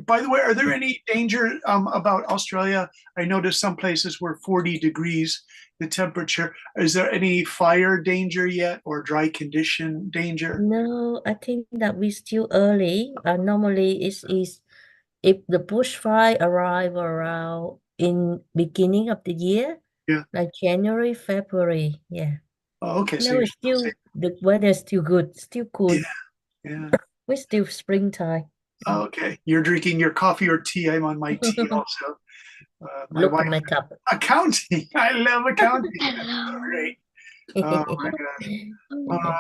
By the way, are there any danger about Australia? I noticed some places were 40 degrees, the temperature. Is there any fire danger yet or dry condition danger? No, I think that we still early. Normally is if the bushfire arrive around in beginning of the year, Yeah. like January, February. Yeah. Oh, okay. So No, you're it's still still safe. the weather is still good, still Yeah. cool. Yeah. We're still springtime. Oh, okay. You're drinking your coffee or tea. I'm on my tea also. My Look wife, at my cup. accounting. I love accounting. That's so great. Oh my God.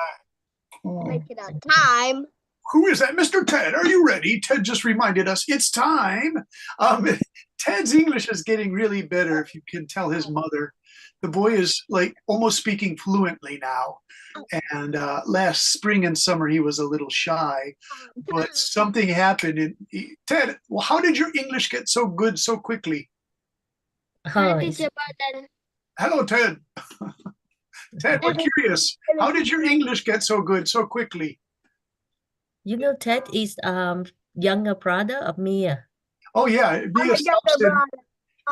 Mm. Make it on time. Who is that? Mr. Ted, are you ready? Ted just reminded us it's time. Um, Ted's English is getting really better, if you can tell his mother. The boy is like almost speaking fluently now. And last spring and summer, he was a little shy, but something happened. And Ted, well, how did your English get so good so quickly? Oh, Teacher Burden. Hello, Ted. Ted, we're curious. How did your English get so good so quickly? Ted is younger brother of Mia. Oh, yeah. I'm a younger brother.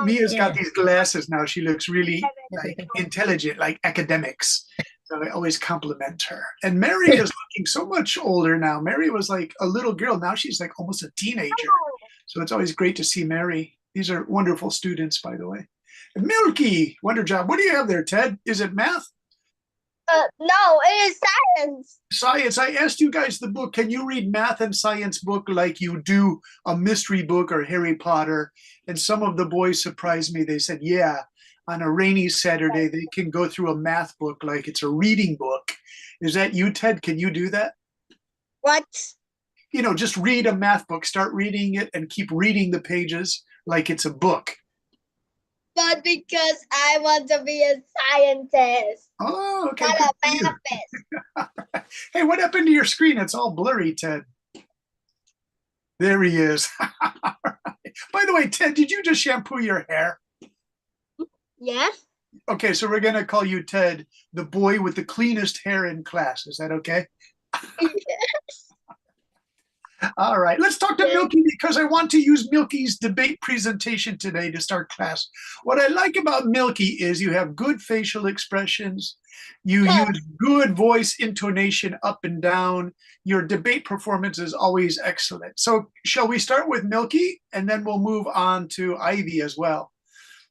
Mia's got Yeah. these glasses now. She looks really like intelligent, like academics. So I always compliment her. And Mary is looking so much older now. Mary was like a little girl. Now she's like almost a teenager. So it's always great to see Mary. These are wonderful students, by the way. And Milky, wonder job. What do you have there, Ted? Is it math? No, it is science. Science. I asked you guys the book. Can you read math and science book like you do a mystery book or Harry Potter? And some of the boys surprised me. They said, yeah, on a rainy Saturday, they can go through a math book like it's a reading book. Is that you, Ted? Can you do that? What? Just read a math book, start reading it and keep reading the pages like it's a book. But because I want to be a scientist, Oh, okay. not a Good for mathematist. Hey, what happened to your screen? It's all blurry, Ted. There he is. By the way, Ted, did you just shampoo your hair? Yes. Okay, so we're going to call you Ted, the boy with the cleanest hair in class. Is that okay? All right, let's talk to Milky because I want to use Milky's debate presentation today to start class. What I like about Milky is you have good facial expressions, you use good voice intonation up and down. Your debate performance is always excellent. So, shall we start with Milky and then we'll move on to Ivy as well?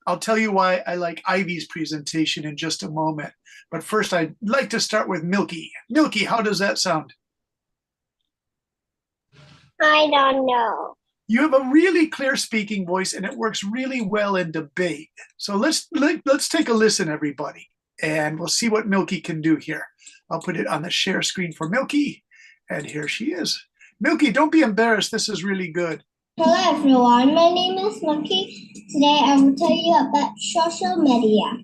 I'll tell you why I like Ivy's presentation in just a moment. But first, I'd like to start with Milky. Milky, how does that sound? I don't know. You have a really clear speaking voice and it works really well in debate. So let's take a listen, everybody, and we'll see what Milky can do here. I'll put it on the share screen for Milky, and here she is. Milky, don't be embarrassed. This is really good. Hello everyone, my name is Monkey. Today I will tell you about social media.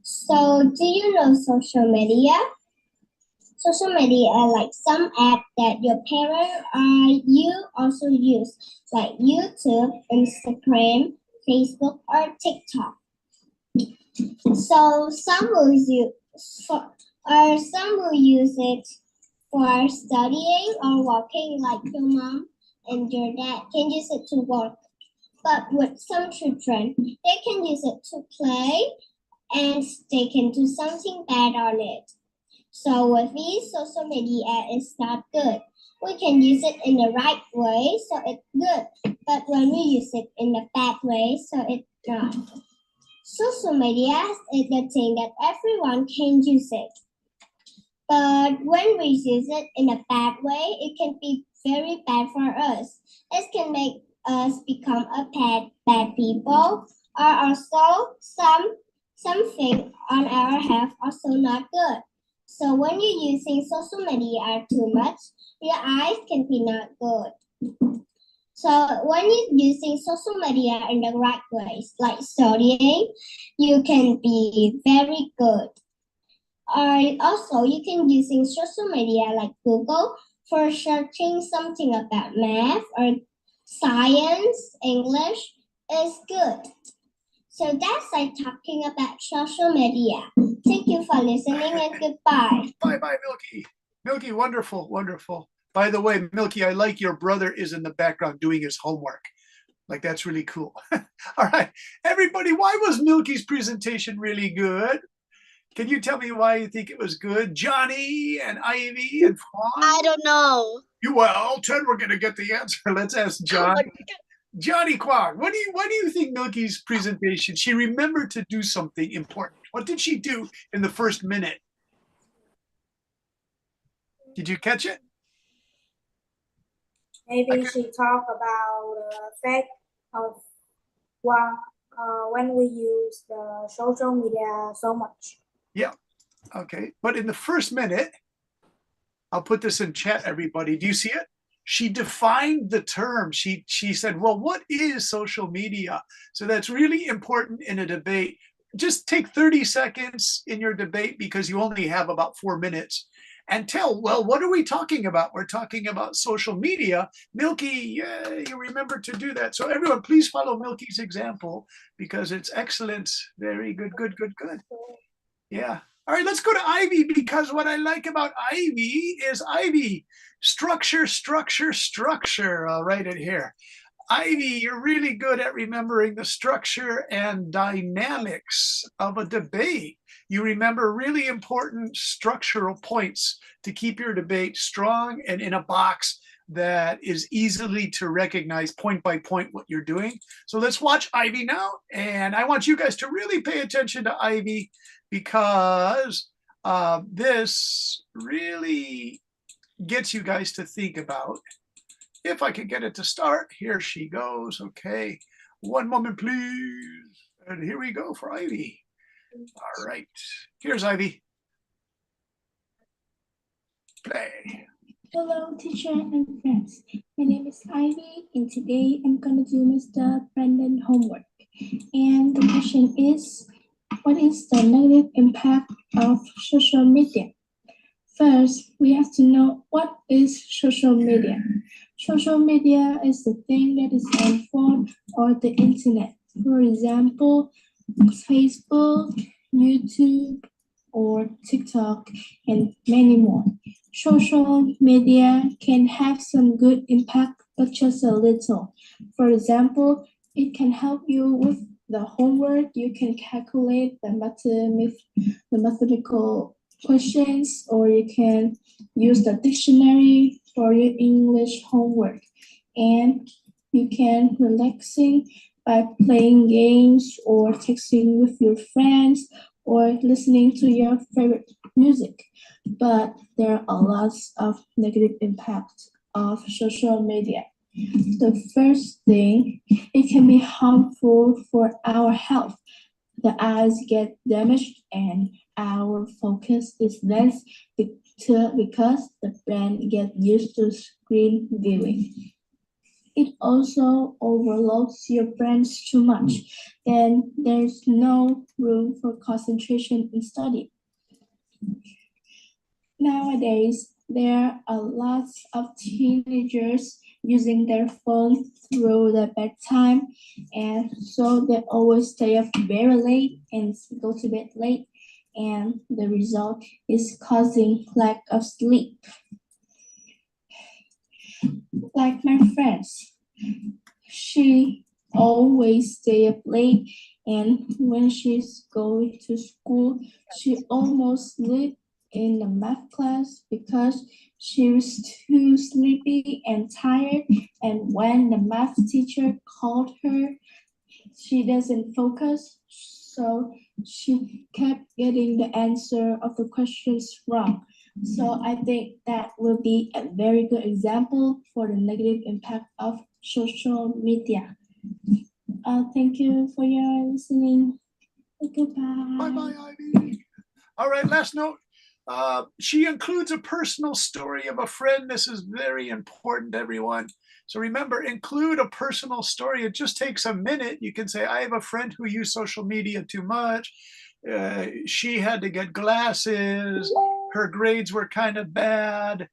So, do you know social media? Social media are like some app that your parents or you also use, like YouTube, Instagram, Facebook, or TikTok. So some will use it for studying or working, like your mom and your dad can use it to work. But with some children, they can use it to play and they can do something bad on it. So with these, social media is not good. We can use it in the right way, so it's good. But when we use it in the bad way, so it's not. Social media is the thing that everyone can use it. But when we use it in a bad way, it can be very bad for us. It can make us become a bad people, or also something on our health also not good. So when you're using social media too much, your eyes can be not good. So when you're using social media in the right ways, like studying, you can be very good. Or also you can using social media like Google for searching something about math or science, English is good. So that's like talking about social media. Thank you for listening and goodbye. Bye-bye, Milky. Milky, wonderful, wonderful. By the way, Milky, I like your brother is in the background doing his homework. Like, that's really cool. All right, everybody, why was Milky's presentation really good? Can you tell me why you think it was good? Johnny and Ivy and Fawn? I don't know. Well, Ted, we're going to get the answer. Let's ask John. Johnny Quag, why do you think Milky's presentation, she remembered to do something important. What did she do in the first minute? Did you catch it? Maybe she talked about the effect of when we use the social media so much. Yeah. Okay. But in the first minute, I'll put this in chat, everybody. Do you see it? She defined the term. She said, well, what is social media? So that's really important in a debate. Just take 30 seconds in your debate because you only have about 4 minutes and tell, well, what are we talking about? We're talking about social media. Milky, you remember to do that. So everyone, please follow Milky's example because it's excellent. Very good, good, good, good. Yeah. All right, let's go to Ivy because what I like about Ivy is Ivy, structure, structure, structure. I'll write it here. Ivy, you're really good at remembering the structure and dynamics of a debate. You remember really important structural points to keep your debate strong and in a box that is easily to recognize point by point what you're doing. So let's watch Ivy now. And I want you guys to really pay attention to Ivy because this really gets you guys to think about. If I can get it to start, here she goes. Okay, one moment, please. And here we go for Ivy. All right, here's Ivy. Play. Hello, teacher and friends. My name is Ivy, and today I'm going to do Mr. Brandon homework. And the question is, what is the negative impact of social media? First, we have to know what is social media. Social media is the thing that is on phone or the internet. For example, Facebook, YouTube, or TikTok, and many more. Social media can have some good impact, but just a little. For example, it can help you with the homework. You can calculate the mathematical questions, or you can use the dictionary for your English homework. And you can relaxing by playing games or texting with your friends or listening to your favorite music. But there are lots of negative impacts of social media. The first thing, it can be harmful for our health. The eyes get damaged and our focus is less because the brain gets used to screen viewing. It also overloads your brain too much, then there's no room for concentration in study. Nowadays, there are lots of teenagers using their phone through the bedtime, and so they always stay up very late and go to bed late, and the result is causing lack of sleep. Like my friends, she always stay up late, and when she's going to school, she almost sleep in the math class because she was too sleepy and tired, and when the math teacher called her, she doesn't focus, so she kept getting the answer of the questions wrong. So I think that will be a very good example for the negative impact of social media. Thank you for your listening. Goodbye. Bye-bye, Ivy. All right, last note. She includes a personal story of a friend. This is very important, everyone. So remember, include a personal story. It just takes a minute. You can say, I have a friend who used social media too much. She had to get glasses. Her grades were kind of bad.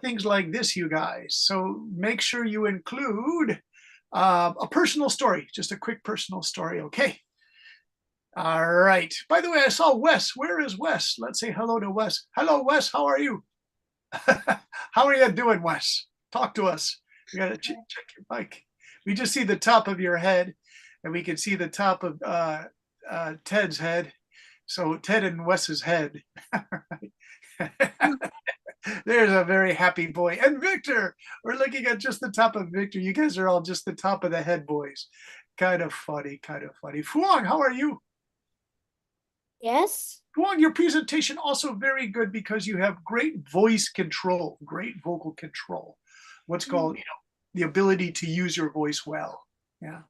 Things like this, you guys. So make sure you include a personal story, just a quick personal story, okay? All right. By the way, I saw Wes. Where is Wes? Let's say hello to Wes. Hello, Wes. How are you? How are you doing, Wes? Talk to us. We gotta check your mic. We just see the top of your head, and we can see the top of Ted's head. So Ted and Wes's head. There's a very happy boy. And Victor, we're looking at just the top of Victor. You guys are all just the top of the head boys. Kind of funny, kind of funny. Fuang, how are you? Yes. Fuang, your presentation also very good because you have great voice control, great vocal control. What's called, the ability to use your voice well. Yeah.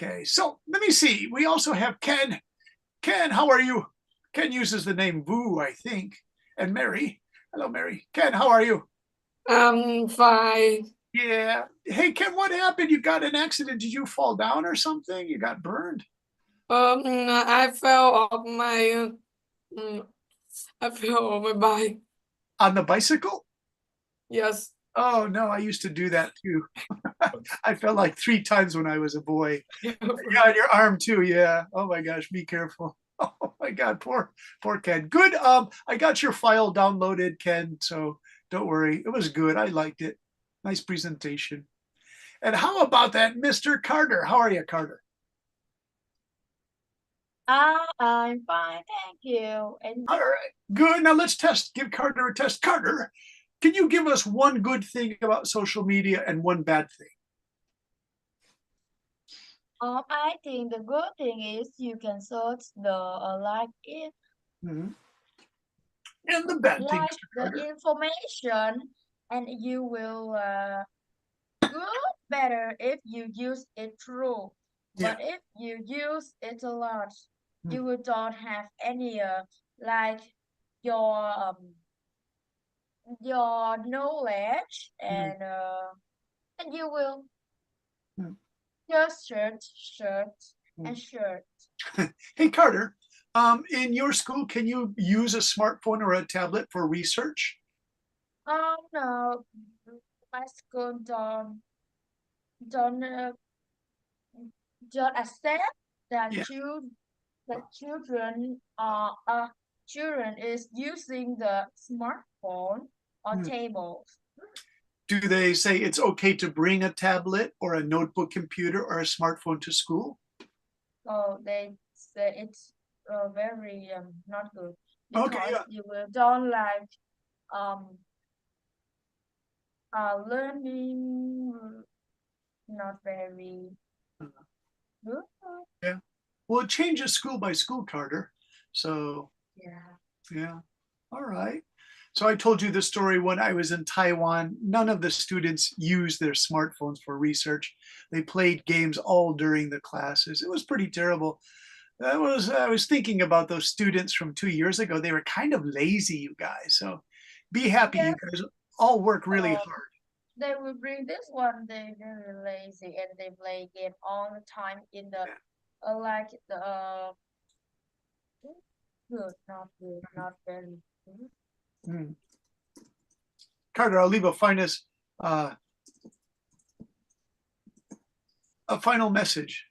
Okay, so let me see. We also have Ken. Ken, how are you? Ken uses the name Vu, I think. And Mary. Hello, Mary. Ken, how are you? I'm fine. Yeah. Hey, Ken, what happened? You got an accident. Did you fall down or something? You got burned? I fell off my I fell off my bike. On the bicycle? Yes. Oh, no, I used to do that too. I fell like 3 times when I was a boy. Yeah, on your arm too. Yeah. Oh my gosh, be careful. Oh my God, poor Ken. Good. I got your file downloaded, Ken. So don't worry. It was good. I liked it. Nice presentation. And how about that, Mr. Carter? How are you, Carter? I'm fine, thank you. And All right. Good. Now let's test. Give Carter a test. Carter, can you give us one good thing about social media and one bad thing? I think the good thing is you can search the like it Mhm. And the bad thing, like Mr. the Carter? information, and you will good better if you use it true. Yeah. But if you use it a lot, Hmm. you will don't have any like your your knowledge, and you will Hmm. just search Hmm. and search. Hey, Carter, in your school, can you use a smartphone or a tablet for research? No, my school don't don't accept that Yeah. children is using the smartphone or Hmm. tables. Do they say it's okay to bring a tablet or a notebook computer or a smartphone to school? So they say it's very not good Okay, because yeah. you will don't like um learning not very good. Yeah. Well, it changes school by school, Carter. So, Yeah. yeah. All right. So I told you the story when I was in Taiwan. None of the students used their smartphones for research. They played games all during the classes. It was pretty terrible. I was thinking about those students from 2 years ago. They were kind of lazy, you guys. So be happy, you guys all work really hard. They will bring this one. They very lazy and they play game all the time in the like the good, not very good. Mm. Carter, I'll leave a final message.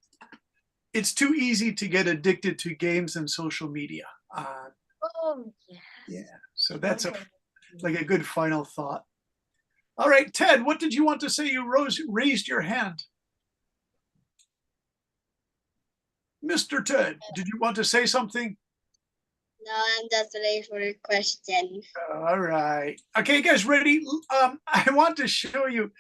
It's too easy to get addicted to games and social media. Oh yeah. Yeah, so that's Okay. like a good final thought. All right, Ted, what did you want to say? You raised your hand. Mr. Ted, did you want to say something? No, I'm just waiting for a question. All right. Okay, guys, ready? I want to show you.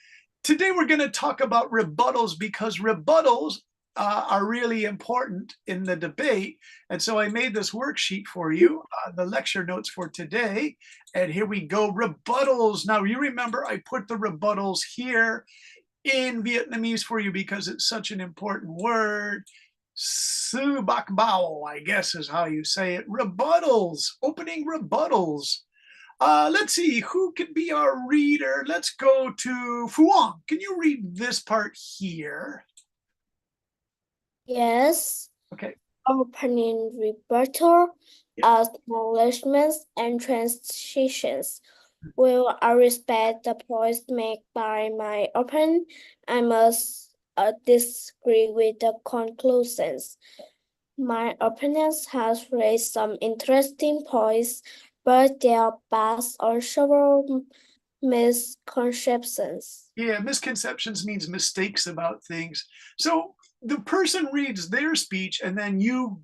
Today we're going to talk about rebuttals because rebuttals are really important in the debate. And so I made this worksheet for you, the lecture notes for today. And here we go, rebuttals. Now you remember I put the rebuttals here in Vietnamese for you because it's such an important word. Su bak bao, I guess is how you say it. Rebuttals, opening rebuttals. Let's see, who could be our reader? Let's go to Fuang. Can you read this part here? Yes. Okay. Opening rebuttal, Yeah. acknowledgements, and transitions. Will I respect the points made by my opponent? I must disagree with the conclusions. My opponent has raised some interesting points. but their past are several misconceptions. Yeah, misconceptions means mistakes about things. So the person reads their speech and then you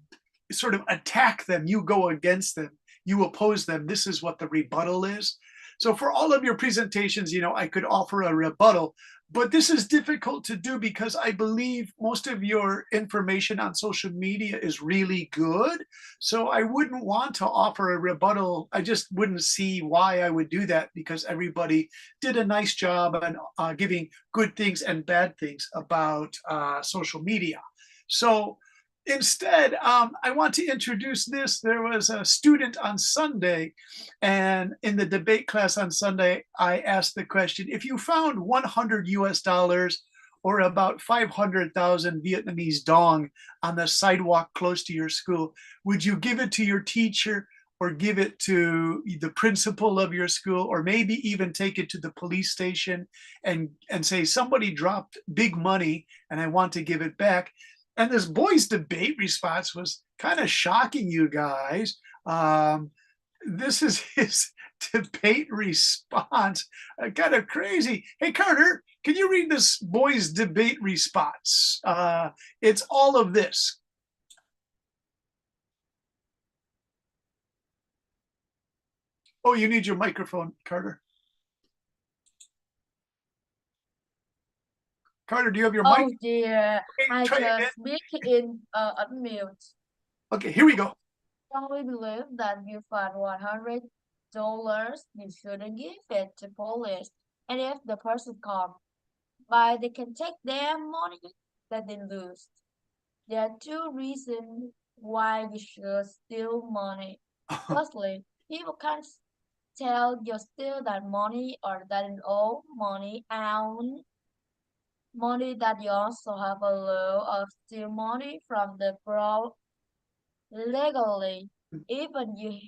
sort of attack them, you go against them, you oppose them. This is what the rebuttal is. So for all of your presentations, I could offer a rebuttal, but this is difficult to do because I believe most of your information on social media is really good. So I wouldn't want to offer a rebuttal. I just wouldn't see why I would do that because everybody did a nice job on giving good things and bad things about social media. So instead, I want to introduce this. There was a student on Sunday, and in the debate class on Sunday, I asked the question, if you found 100 US dollars or about 500,000 Vietnamese dong on the sidewalk close to your school, would you give it to your teacher or give it to the principal of your school, or maybe even take it to the police station and say, somebody dropped big money and I want to give it back? And this boy's debate response was kind of shocking, you guys. This is his debate response, kind of crazy. Hey, Carter, can you read this boy's debate response? It's all of this. Oh, you need your microphone, Carter. Carter, do you have your mic? Oh dear, Okay, I try again. just speak in unmute. Okay, here we go. Strongly believe that you find $100, you shouldn't give it to police. And if the person comes by, they can take their money that they lose. There are two reasons why you should steal money. Firstly, people can't tell you steal that money or that you owe money out. Money that you also have a law of steal money from the fraud legally. Even you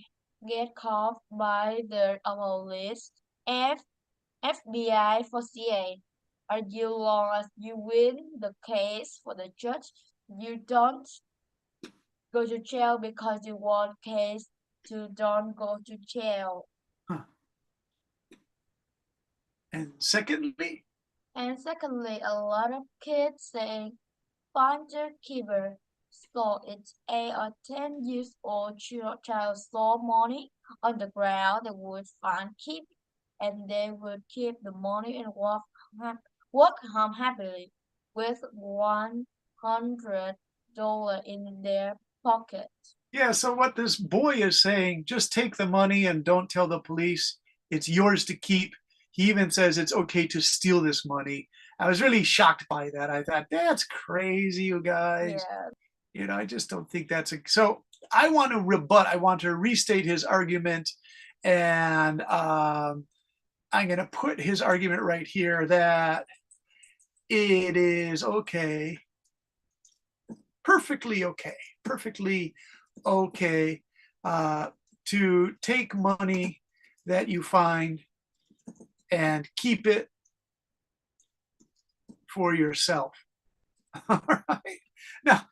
get caught by the police, FBI, for CA, or as long as you win the case for the judge, you don't go to jail because you won case to don't go to jail. And secondly, a lot of kids say find their keeper. So it's 8 or 10 years old child saw money on the ground, they would find keep and they would keep the money and walk home happily with $100 in their pocket. yeah, so what this boy is saying, just take the money and don't tell the police. It's yours to keep. He even says it's okay to steal this money. I was really shocked by that. I thought, that's crazy, you guys. Yeah. I just don't think that's so I want to rebut. I want to restate his argument. And I'm going to put his argument right here that it is okay, perfectly okay to take money that you find and keep it for yourself. All right. Now,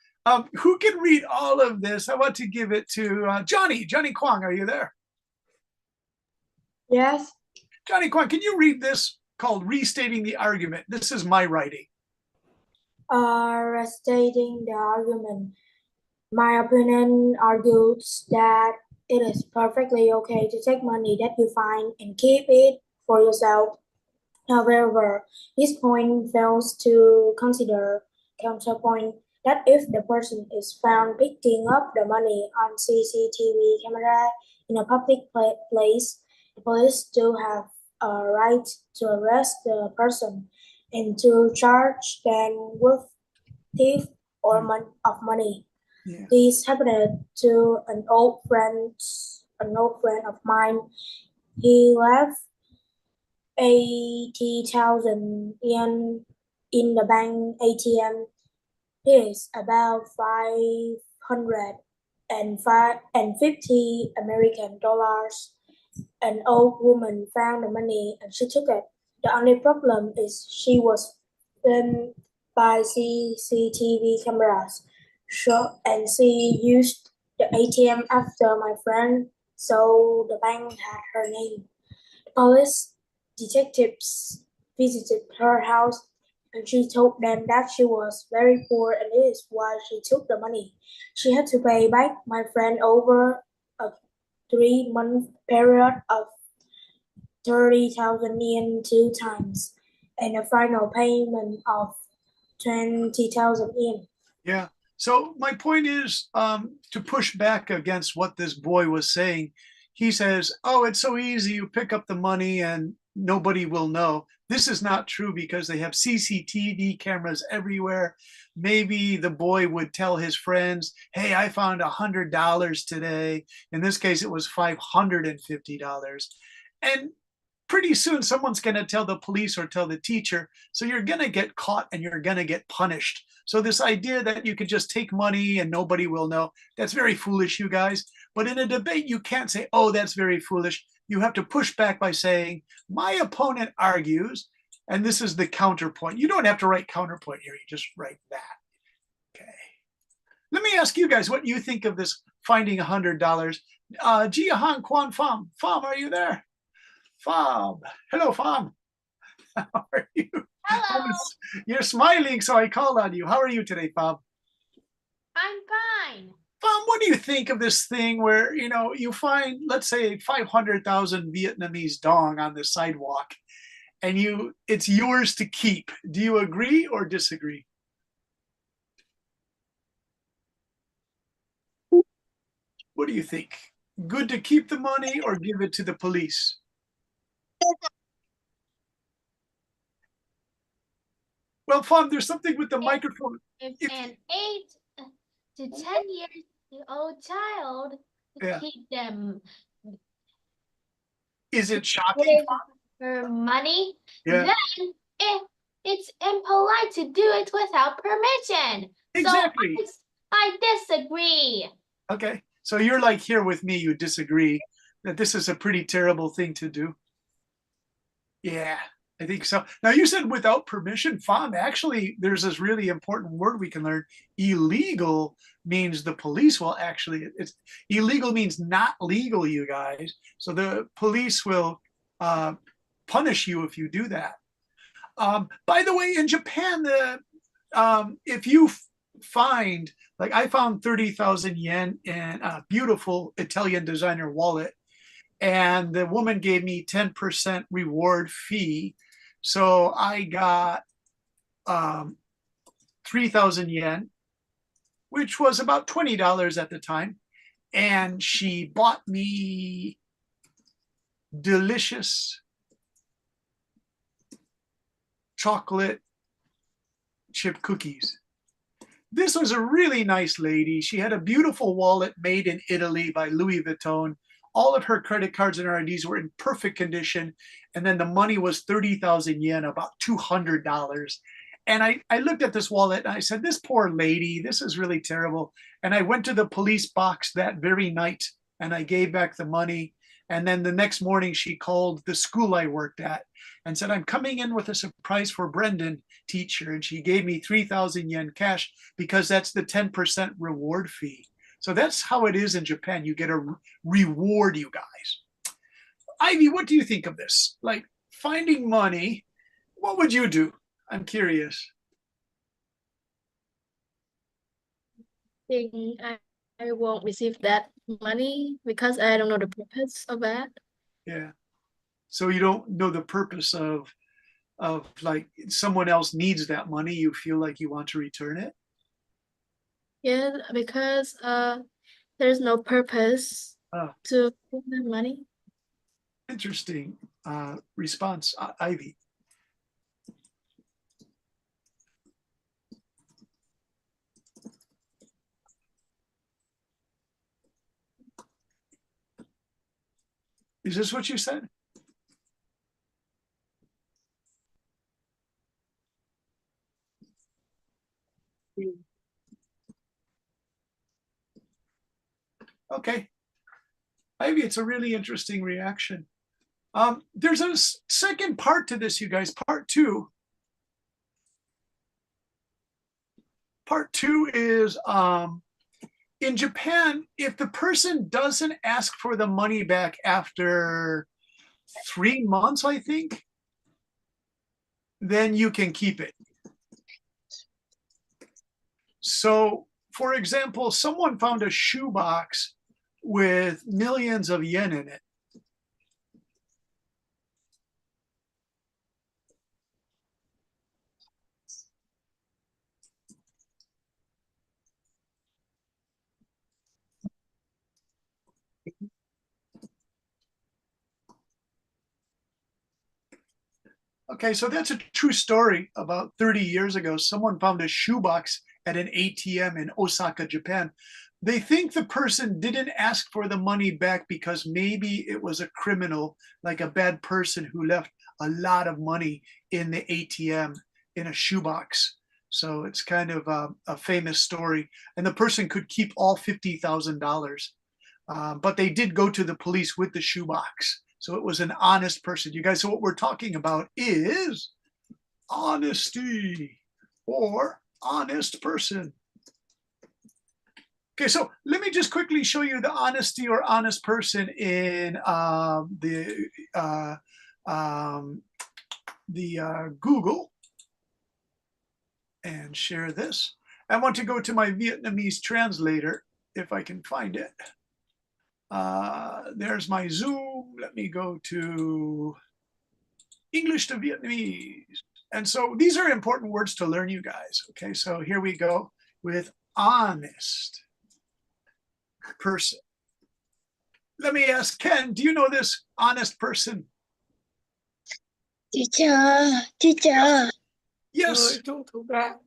who can read all of this? I want to give it to Johnny Kwong. Are you there? Yes. Johnny Kwong, can you read this called Restating the Argument? This is my writing. Restating the argument. My opponent argues that it is perfectly okay to take money that you find and keep it for yourself. However, this point fails to consider counterpoint that if the person is found picking up the money on CCTV camera in a public place, the police do have a right to arrest the person and to charge them with theft or of money. Yeah. This happened to an old friend of mine. He left 80,000 yen in the bank ATM. This is about 550 American dollars. An old woman found the money and she took it. The only problem is she was filmed by CCTV cameras. And she used the ATM after my friend so the bank had her name. Police detectives visited her house and she told them that she was very poor and this is why she took the money. She had to pay back my friend over a 3-month period of 30,000 yen 2 times and a final payment of 20,000 yen. Yeah. So my point is to push back against what this boy was saying. He says, oh, it's so easy. You pick up the money and nobody will know. This is not true because they have CCTV cameras everywhere. Maybe the boy would tell his friends, hey, I found $100 today. In this case, it was $550. And pretty soon someone's going to tell the police or tell the teacher. So you're going to get caught and you're going to get punished. So this idea that you could just take money and nobody will know, that's very foolish, you guys. But in a debate, you can't say, oh, that's very foolish. You have to push back by saying, my opponent argues, and this is the counterpoint. You don't have to write counterpoint here. You just write that. Okay. Let me ask you guys what you think of this finding $100. Jia Han Kwan Pham. Pham, are you there? Pham. Hello, Pham. How are you? Hello. You're smiling, so I called on you. How are you today, Pham? I'm fine. Pham, what do you think of this thing where, you know, you find, let's say, 500,000 Vietnamese dong on the sidewalk, and it's yours to keep. Do you agree or disagree? What do you think? Good to keep the money or give it to the police? Well, Pham, there's something with the microphone. If If- an 8 to 10 years old child Yeah. keep them Is it shocking? with her money, Yeah, then it's impolite to do it without permission. exactly. So I disagree. Okay, so you're like here with me, you disagree that this is a pretty terrible thing to do? Yeah, I think so. Now you said without permission, Pham. Actually, there's this really important word we can learn. Illegal means the police will actually, it's illegal means not legal, you guys. So the police will punish you if you do that. By the way, in Japan, if you find, like I found 30,000 yen in a beautiful Italian designer wallet, and the woman gave me 10% reward fee. So I got 3,000 yen, which was about $20 at the time. And she bought me delicious chocolate chip cookies. This was a really nice lady. She had a beautiful wallet made in Italy by Louis Vuitton. All of her credit cards and her IDs were in perfect condition. And then the money was 30,000 yen, about $200. And I looked at this wallet and I said, this poor lady, this is really terrible. And I went to the police box that very night and I gave back the money. And then the next morning she called the school I worked at and said, I'm coming in with a surprise for Brendan, teacher. And she gave me 3,000 yen cash because that's the 10% reward fee. So that's how it is in Japan. You get a reward, you guys. Ivy, what do you think of this? Like finding money, what would you do? I'm curious. Think I won't receive that money because I don't know the purpose of that. Yeah. So you don't know the purpose of like someone else needs that money. You feel like you want to return it. Yeah, because there's no purpose Oh, to give the money. interesting response, Ivy. Is this what you said? Okay. Ivy, it's a really interesting reaction. There's a second part to this, you guys, part two. Part two is in Japan, if the person doesn't ask for the money back after 3 months, I think, then you can keep it. So, for example, someone found a shoebox with millions of yen in it. Okay, so that's a true story. About 30 years ago, someone found a shoebox at an ATM in Osaka, Japan. They think the person didn't ask for the money back because maybe it was a criminal, like a bad person who left a lot of money in the ATM in a shoebox. So it's kind of a famous story. And the person could keep all $50,000. But they did go to the police with the shoebox. So it was an honest person. You guys, so what we're talking about is honesty or honest person. Okay, so let me just quickly show you the honesty or honest person in Google and share this. I want to go to my Vietnamese translator if I can find it. There's my Zoom. Let me go to English to Vietnamese. And so these are important words to learn, you guys. Okay, so here we go with honest person. Let me ask Ken, do you know this honest person? Teacher, teacher, Yes. Người trung thực ra.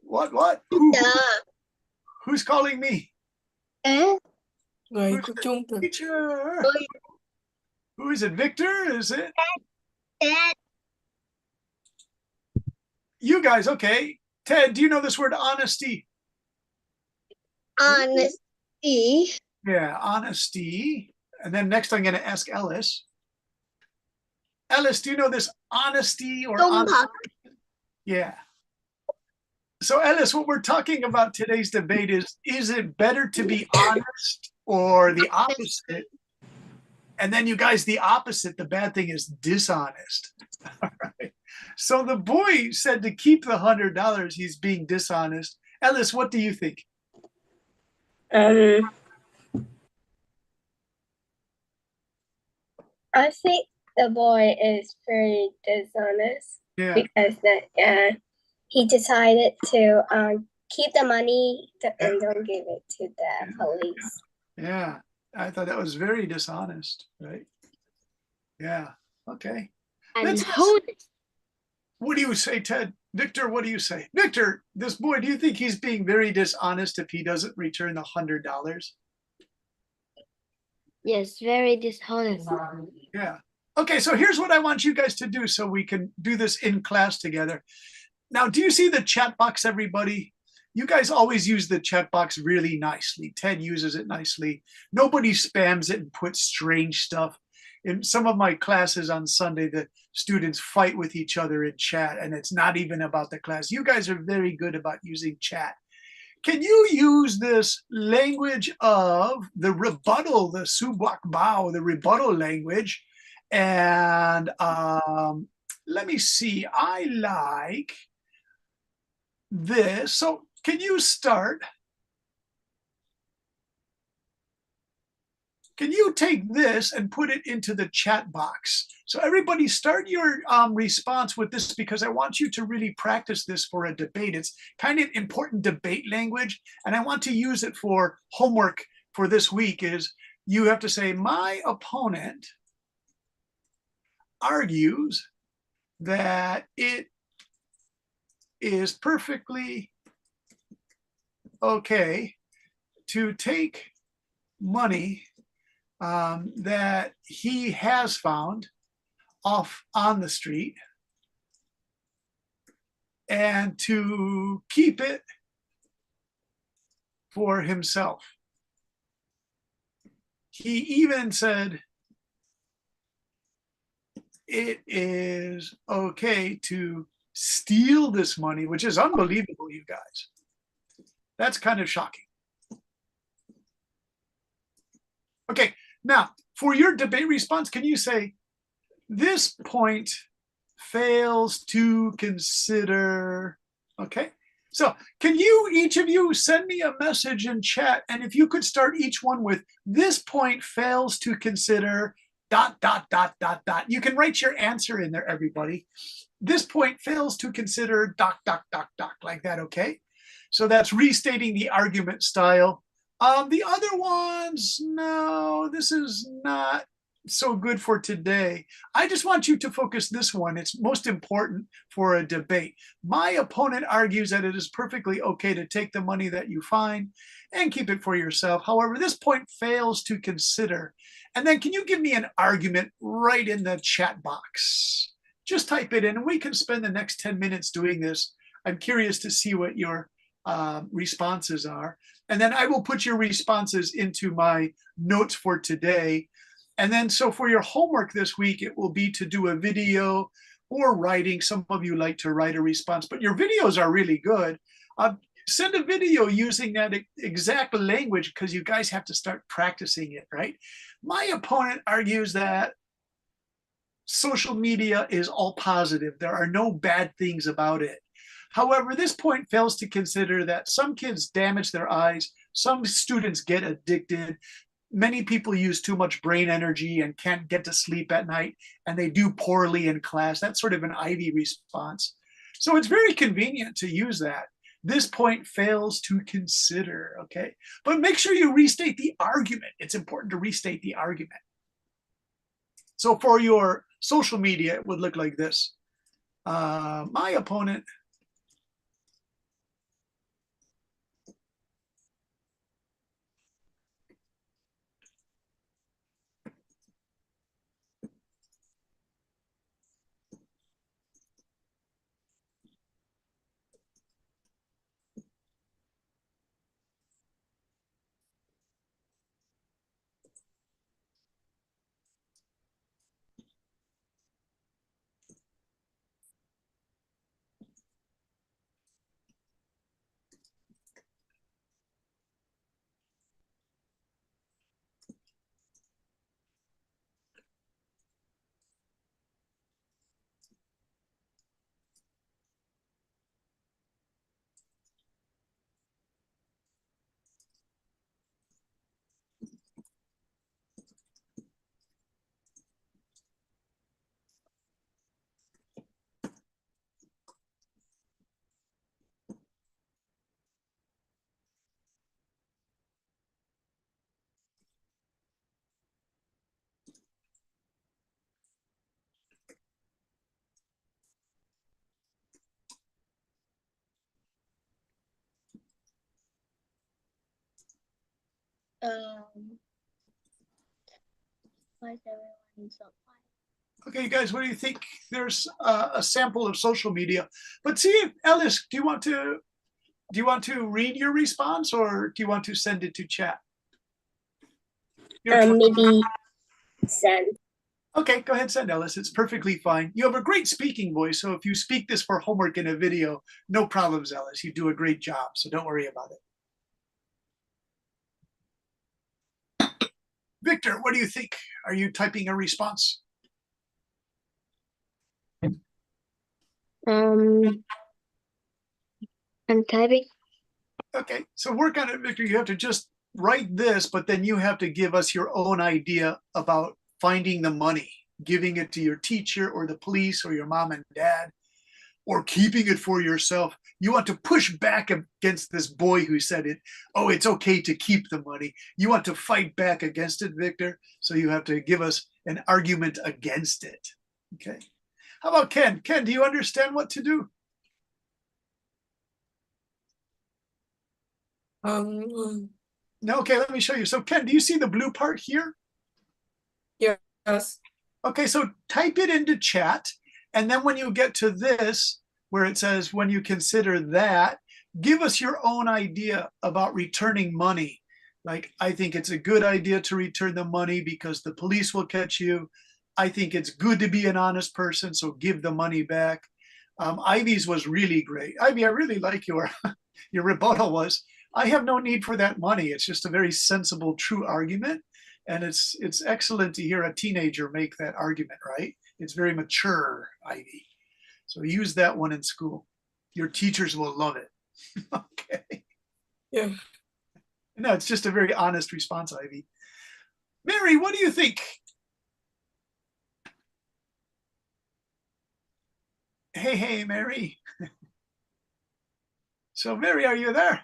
What? teacher. Who's calling me? Eh? Người Who's the trung thực. teacher? Who is it? Victor? Is it? Dad. You guys, okay. Ted, do you know this word honesty? Honesty. Yeah, honesty. And then next I'm going to ask Ellis. Ellis, do you know this honesty or honesty? Yeah. So Ellis, what we're talking about today's debate is it better to be honest or the opposite? And then you guys, the opposite, the bad thing is dishonest. All right. So the boy said to keep the $100, he's being dishonest. Ellis, what do you think? I think the boy is very dishonest Yeah. because he decided to keep the money and don't give it to the police. Yeah. I thought that was very dishonest, right? Yeah. Okay. And What do you say, Ted? Victor, what do you say? Victor, this boy, do you think he's being very dishonest if he doesn't return the $100? yes, very dishonest. Yeah. Okay, so here's what I want you guys to do so we can do this in class together. Now, do you see the chat box, everybody? You guys always use the chat box really nicely. Ted uses it nicely. Nobody spams it and puts strange stuff. In some of my classes on Sunday, the students fight with each other in chat, and it's not even about the class. You guys are very good about using chat. Can you use this language of the rebuttal, the subwak bao, the rebuttal language? And let me see, I like this. So can you start? Can you take this and put it into the chat box? So everybody start your response with this because I want you to really practice this for a debate. It's kind of important debate language. And I want to use it for homework for this week is you have to say, my opponent argues that it is perfectly okay to take money that he has found off on the street and to keep it for himself. He even said it is okay to steal this money, which is unbelievable, you guys. That's kind of shocking. Okay, now for your debate response, can you say, this point fails to consider, okay? So can you, each of you, send me a message in chat, and if you could start each one with, this point fails to consider ... You can write your answer in there, everybody. This point fails to consider ... like that, okay? So that's restating the argument style. The other ones, no, this is not so good for today. I just want you to focus this one. It's most important for a debate. My opponent argues that it is perfectly okay to take the money that you find and keep it for yourself. However, this point fails to consider. And then can you give me an argument right in the chat box? Just type it in and we can spend the next 10 minutes doing this. I'm curious to see what your responses are. And then I will put your responses into my notes for today. And then so for your homework this week, it will be to do a video or writing. Some of you like to write a response, but your videos are really good. Send a video using that exact language because you guys have to start practicing it, right? My opponent argues that social media is all positive. There are no bad things about it. However, this point fails to consider that some kids damage their eyes, some students get addicted, many people use too much brain energy and can't get to sleep at night, and they do poorly in class. That's sort of an Ivy response. So it's very convenient to use that. This point fails to consider, okay? But make sure you restate the argument. It's important to restate the argument. So for your social media, it would look like this. My opponent Why is everyone so quiet? Okay, guys, what do you think? There's a sample of social media, but see, Ellis, do you want to read your response, or do you want to send it to chat? Maybe send. Okay, go ahead, send, Ellis. It's perfectly fine. You have a great speaking voice, so if you speak this for homework in a video, no problems, Ellis. You do a great job, so don't worry about it. Victor, what do you think? Are you typing a response? I'm typing. Okay, so work on it, Victor. You have to just write this, but then you have to give us your own idea about finding the money, giving it to your teacher or the police or your mom and dad, or keeping it for yourself. You want to push back against this boy who said it. Oh, it's okay to keep the money. You want to fight back against it, Victor. So you have to give us an argument against it. Okay. How about Ken? Ken, do you understand what to do? No, okay, let me show you. So Ken, do you see the blue part here? Yes. Okay, so type it into chat. And then when you get to this, where it says, when you consider that, give us your own idea about returning money. Like, I think it's a good idea to return the money because the police will catch you. I think it's good to be an honest person, so give the money back. Ivy's was really great. Ivy, I really like your rebuttal was, I have no need for that money. It's just a very sensible, true argument. And it's excellent to hear a teenager make that argument, right? It's very mature, Ivy. So use that one in school. Your teachers will love it. Okay. Yeah. No, it's just a very honest response, Ivy. Mary, what do you think? Hey, Mary. So, Mary, are you there?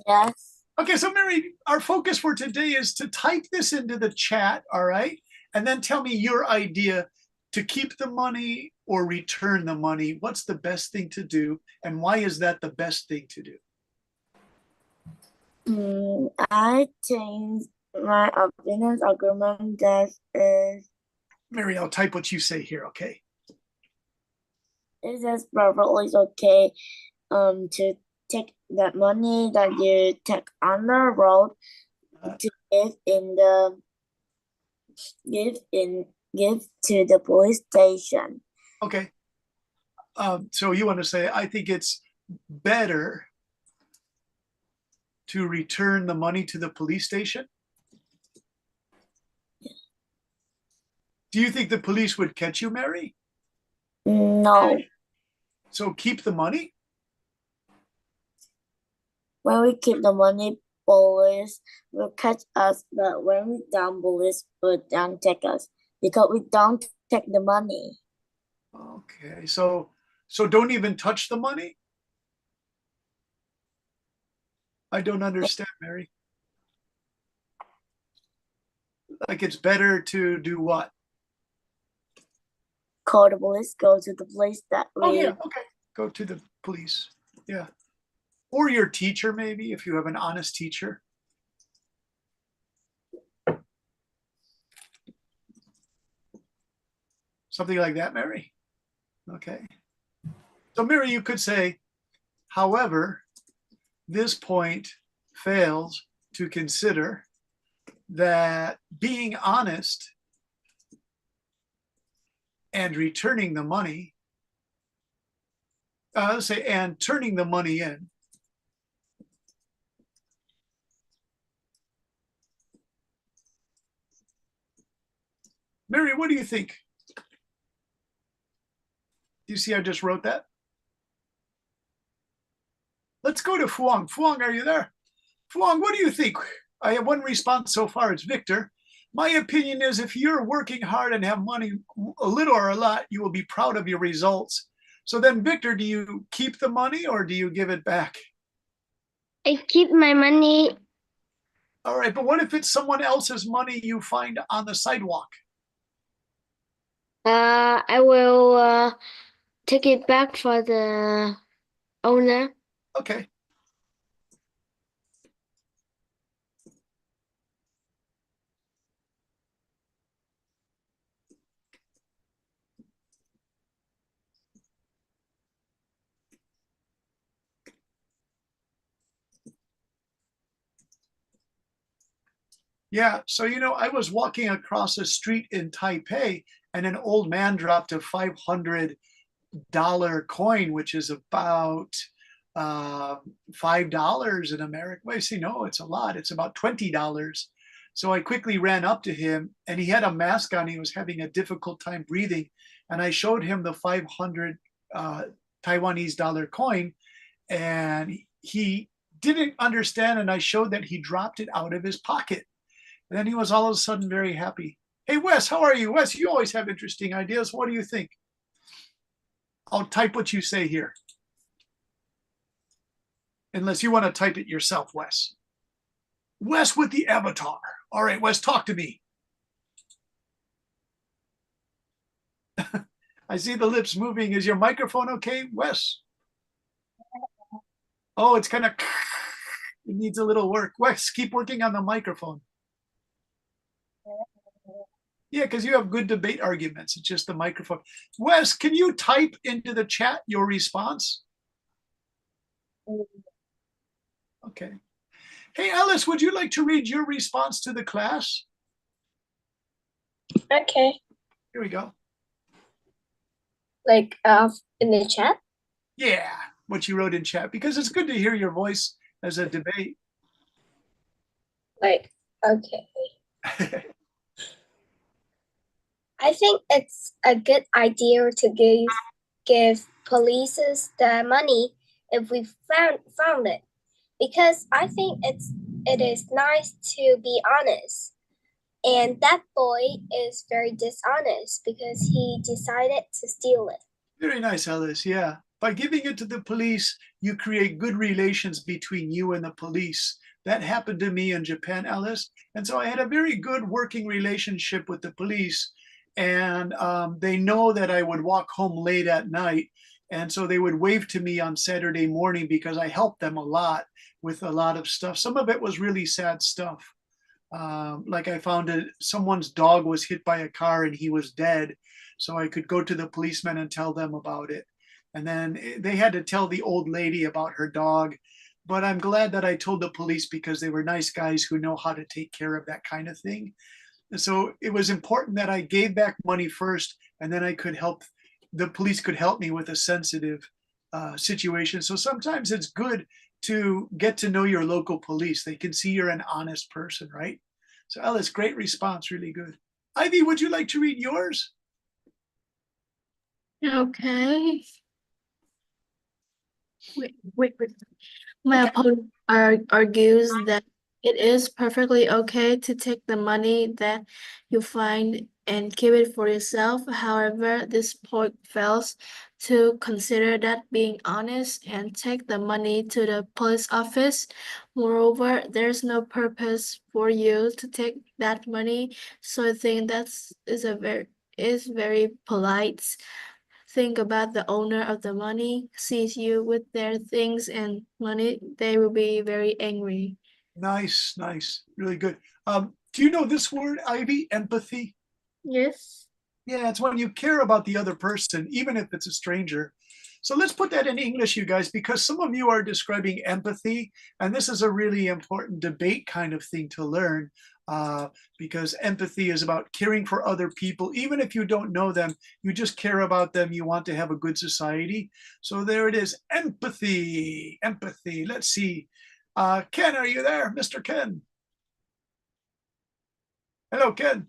Yes. Okay, so Mary, our focus for today is to type this into the chat, all right? And then tell me your idea to keep the money or return the money. What's the best thing to do? And why is that the best thing to do? I think my opinion argument that is Mary, I'll type what you say here, okay? it is perfectly okay to take that money that you take on the road to give to the police station. Okay. So you want to say, I think it's better to return the money to the police station? Do you think the police would catch you, Mary? No. So keep the money? When we keep the money, police will catch us, but when we don't, police will don't take us because we don't take the money. Okay, so don't even touch the money? I don't understand, Mary. Like it's better to do what? Call the police, go to the place that Oh we yeah, okay. Go to the police. Yeah. Or your teacher, maybe, if you have an honest teacher. Something like that, Mary? Okay. So Mary, you could say, however, this point fails to consider that being honest and returning the money, let's say, and turning the money in Mary, what do you think? Do you see I just wrote that? Let's go to Fuang. Fuang, are you there? Fuang, what do you think? I have one response so far. It's Victor. My opinion is if you're working hard and have money, a little or a lot, you will be proud of your results. So then, Victor, do you keep the money or do you give it back? I keep my money. All right, but what if it's someone else's money you find on the sidewalk? I will take it back for the owner. Okay. Yeah, so I was walking across a street in Taipei and an old man dropped a $500 coin, which is about $5 in America. Well, see, no, it's a lot. It's about $20. So I quickly ran up to him and he had a mask on. He was having a difficult time breathing. And I showed him the 500 Taiwanese dollar coin and he didn't understand. And I showed that he dropped it out of his pocket. And then he was all of a sudden very happy. Hey, Wes, how are you? Wes, you always have interesting ideas. What do you think? I'll type what you say here. Unless you want to type it yourself, Wes. Wes with the avatar. All right, Wes, talk to me. I see the lips moving. Is your microphone okay, Wes? Oh, it's kind of, it needs a little work. Wes, keep working on the microphone. Yeah, because you have good debate arguments. It's just the microphone. Wes, can you type into the chat your response? Okay. Hey, Alice, would you like to read your response to the class? Okay. Here we go. Like in the chat? Yeah, what you wrote in chat, because it's good to hear your voice as a debate. Like, okay. I think it's a good idea to give police the money if we found it, because I think it is nice to be honest. And that boy is very dishonest because he decided to steal it. Very nice, Alice. Yeah. By giving it to the police, you create good relations between you and the police. That happened to me in Japan, Alice. And so I had a very good working relationship with the police. And they know that I would walk home late at night. And so they would wave to me on Saturday morning because I helped them a lot with a lot of stuff. Some of it was really sad stuff. Like I found someone's dog was hit by a car and he was dead. So I could go to the policeman and tell them about it. And then they had to tell the old lady about her dog. But I'm glad that I told the police because they were nice guys who know how to take care of that kind of thing. And so it was important that I gave back money first, and then I could help, the police could help me with a sensitive situation. So sometimes it's good to get to know your local police. They can see you're an honest person, right? So Alice, great response, really good. Ivy, would you like to read yours? Okay. Wait. My opponent argues that it is perfectly okay to take the money that you find and keep it for yourself. However, this point fails to consider that being honest and take the money to the police office. Moreover, there's no purpose for you to take that money, so I think is very polite. Think about the owner of the money sees you with their things and money, they will be very angry. Nice, really good. Do you know this word, Ivy? Empathy? Yes. Yeah, it's when you care about the other person, even if it's a stranger. So let's put that in English, you guys, because some of you are describing empathy, and this is a really important debate kind of thing to learn, because empathy is about caring for other people, even if you don't know them, you just care about them, you want to have a good society. So there it is, empathy. Let's see. Ken, are you there, Mr. Ken? Hello, Ken.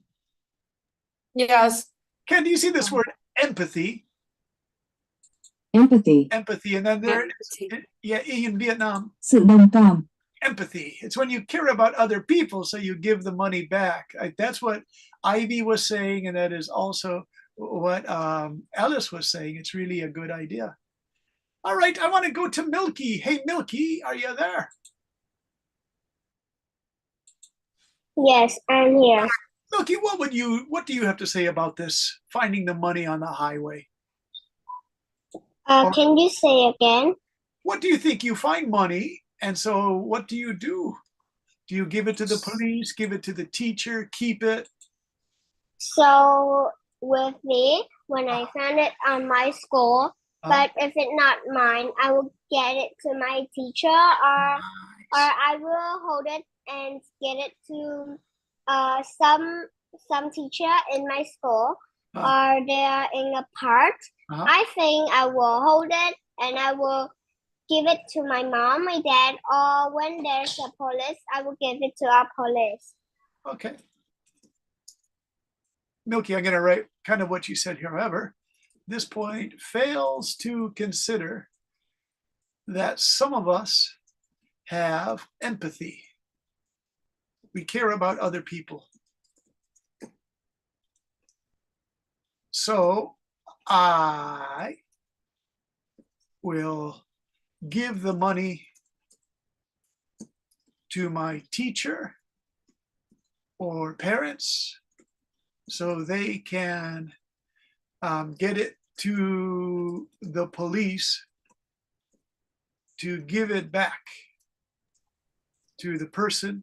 Yes. Ken, do you see this word empathy? Empathy. Empathy, and then there, yeah, in Vietnam. Sự đồng cảm. Empathy. It's when you care about other people, so you give the money back. That's what Ivy was saying, and that is also what Alice was saying. It's really a good idea. All right, I want to go to Milky. Hey, Milky, are you there? Yes, I'm here. Milky, what do you have to say about this, finding the money on the highway? Can you say again? What do you think? You find money, and so what do you do? Do you give it to the police, give it to the teacher, keep it? So with me, when I found it on my school, but if it's not mine, I will get it to my teacher, or I will hold it and get it to some teacher in my school, or they are in a park. I think I will hold it and I will give it to my mom, my dad, or when there's a police, I will give it to our police. Okay. Milky, I'm going to write kind of what you said here. However, this point fails to consider that some of us have empathy. We care about other people. So I will give the money to my teacher or parents so they can get it to the police to give it back to the person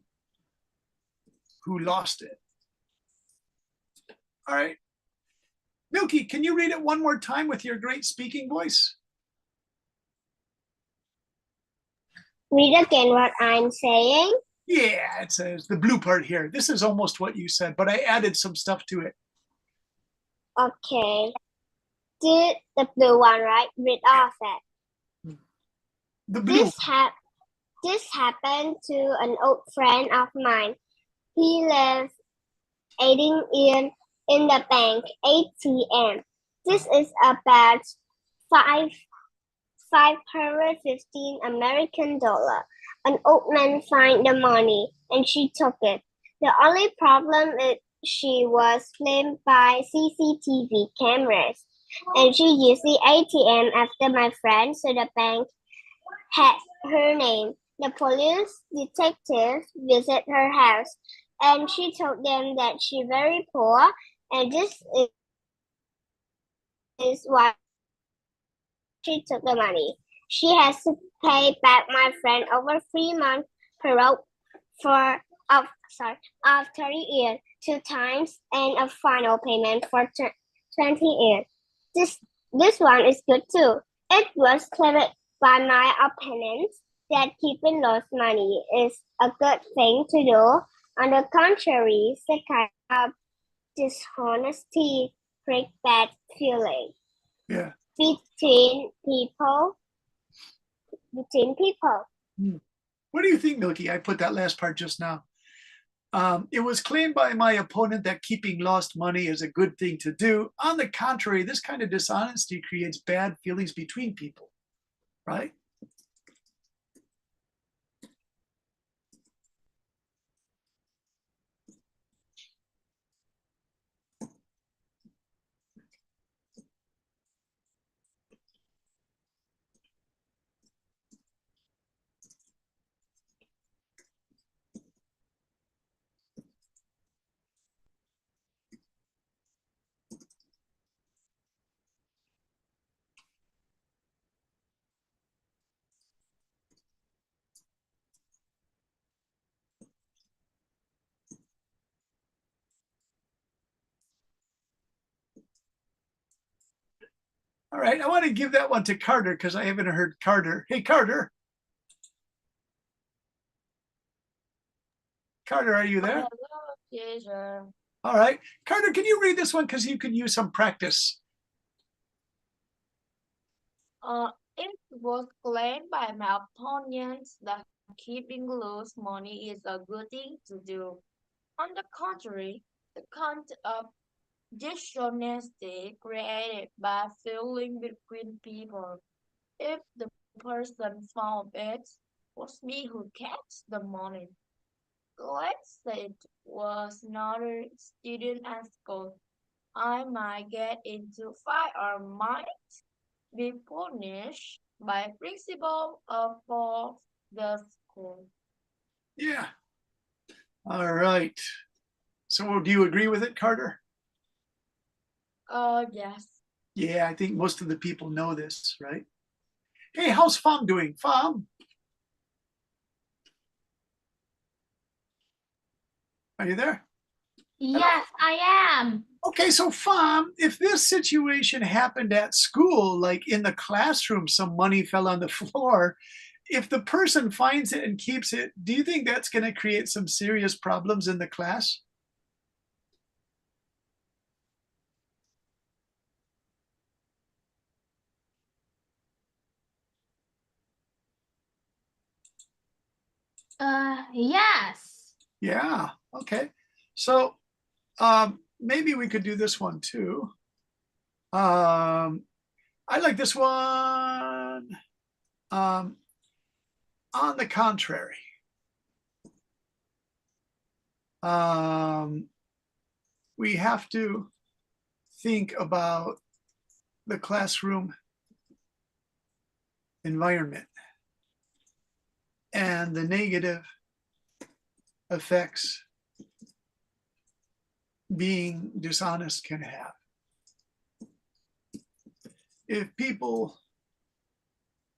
who lost it. All right. Milky, can you read it one more time with your great speaking voice? Read again what I'm saying. Yeah, it says the blue part here. This is almost what you said, but I added some stuff to it. Okay. The blue one, right? Read off it. The blue. This happened to an old friend of mine. He lived waiting in the bank ATM. This is about five 515 American dollar. An old man found the money and she took it. The only problem is she was filmed by CCTV cameras and she used the ATM after my friend, so the bank had her name. The police detectives visit her house and she told them that she's very poor and this is why she took the money. She has to pay back my friend over 3 months parole for of 30 years, 2 times, and a final payment for 20 years. This one is good too. It was claimed by my opponents that keeping lost money is a good thing to do. On the contrary, it's a kind of dishonesty, break bad feeling Yeah. between people. What do you think, Milky? I put that last part just now. It was claimed by my opponent that keeping lost money is a good thing to do. On the contrary, this kind of dishonesty creates bad feelings between people, right? All right, I want to give that one to Carter because I haven't heard Carter. Hey, Carter. Carter, are you there? Hello, teacher. All right. Carter, can you read this one? Because you can use some practice. It was claimed by my opponents that keeping loose money is a good thing to do. On the contrary, the kind of dishonesty created by feeling between people. If the person found it was me who kept the money. Let's say it was another student at school. I might get into fight or might be punished by principal for the school. Yeah. All right. So do you agree with it, Carter? Yes. Yeah, I think most of the people know this, right? Hey, how's Fam doing? Fam? Are you there? Yes, I am. Okay, so Fam, if this situation happened at school, like in the classroom, some money fell on the floor, if the person finds it and keeps it, do you think that's going to create some serious problems in the class? Yes. Yeah, okay. So maybe we could do this one too. I like this one. On the contrary, we have to think about the classroom environment and the negative effects being dishonest can have. If people